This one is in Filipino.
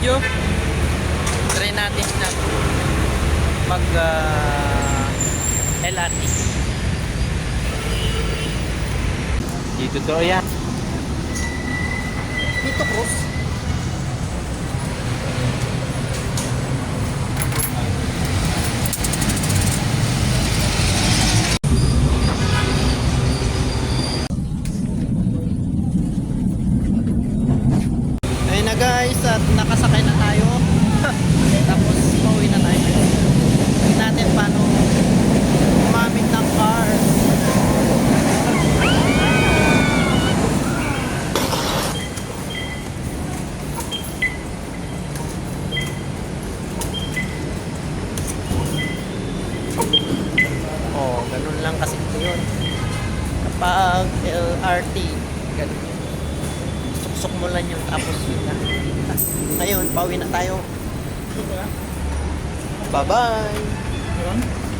video. Try natin na mag LRT. Dito to yan. Dito cross. Ayun na guys, at nakasakay na tayo. Tapos pauwi na tayo. Tingnan natin paano gumamit ng car. Oh, ganun lang kasi ito yun. Kapag LRT, ganun yun. Suksok mo lang yung tapos yun na. Ngayon, pauwi na tayo. Bye-bye!